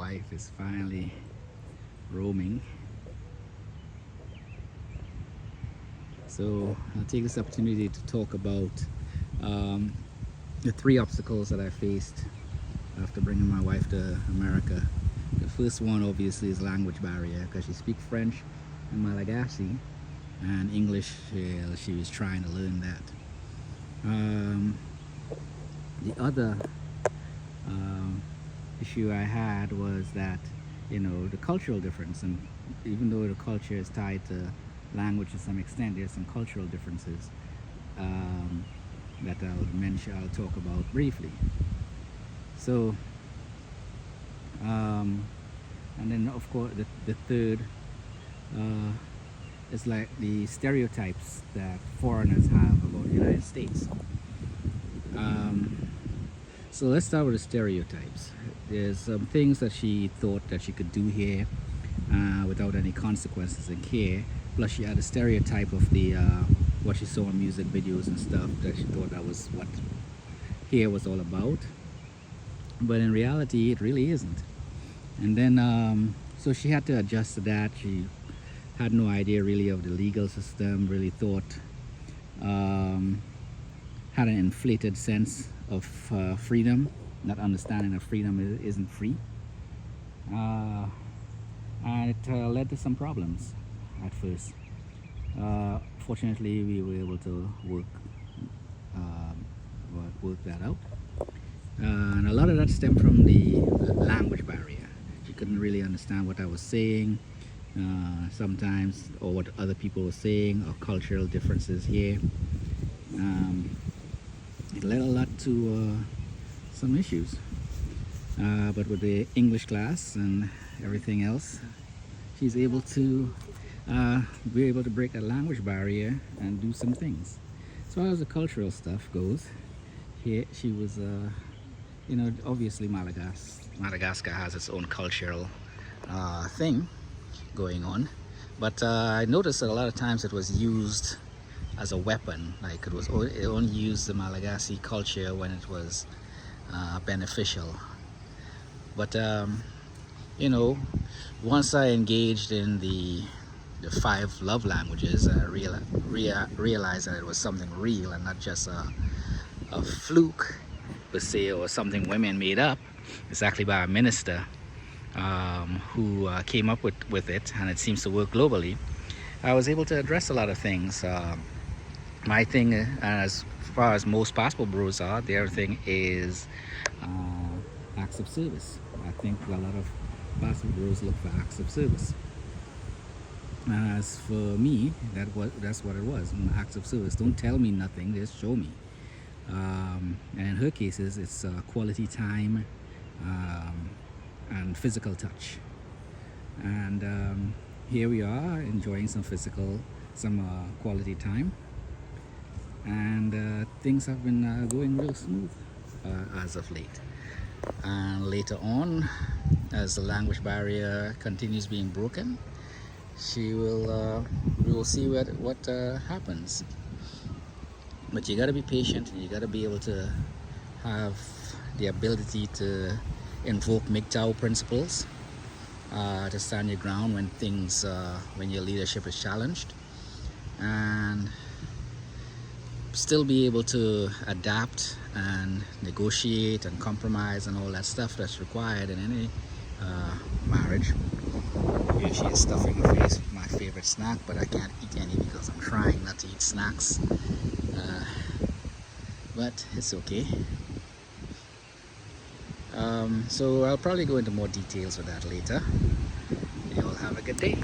wife is finally roaming. So I'll take this opportunity to talk about the three obstacles that I faced after bringing my wife to America. The first one obviously is language barrier, because she speaks French and Malagasy, and English, she was trying to learn that. The other issue I had was that, the cultural difference, and even though the culture is tied to language to some extent, there's some cultural differences that I'll talk about briefly. So, and then of course the third is like the stereotypes that foreigners have about the United States. So let's start with the stereotypes. There's some things that she thought that she could do here without any consequences and care. Plus she had a stereotype of the what she saw in music videos and stuff, that she thought that was what here was all about. But in reality, it really isn't. And then, so she had to adjust to that. She had no idea really of the legal system, really thought, had an inflated sense of freedom, not understanding that freedom isn't free. And it led to some problems at first. Fortunately, we were able to work that out. And a lot of that stemmed from the language barrier. She couldn't really understand what I was saying sometimes, or what other people were saying, or cultural differences here. It led a lot to some issues. But with the English class and everything else, she's able to be able to break that language barrier and do some things. As far as the cultural stuff goes, here she was, obviously Madagascar has its own cultural thing going on, but I noticed that a lot of times it was used as a weapon. Like it only used the Malagasy culture when it was beneficial. But once I engaged in the 5 love languages, I realized that it was something real and not just a fluke per se, or something women made up. It's actually by a minister who came up with it, and it seems to work globally. I was able to address a lot of things. My thing, as far as most passport bureaus are, their thing is acts of service. I think a lot of passport bureaus look for acts of service. As for me, that's what it was, acts of service. Don't tell me nothing, just show me. And in her cases, it's quality time and physical touch. And here we are enjoying some quality time, and things have been going real smooth as of late. And later on, as the language barrier continues being broken, we will see what happens. But you got to be patient, and you got to be able to have the ability to invoke MGTOW principles, to stand your ground when your leadership is challenged, and still be able to adapt and negotiate and compromise and all that stuff that's required in any marriage. Here she is stuffing her face with my favorite snack, but I can't eat any because I'm trying not to eat snacks. But it's okay. So I'll probably go into more details with that later. You all have a good day.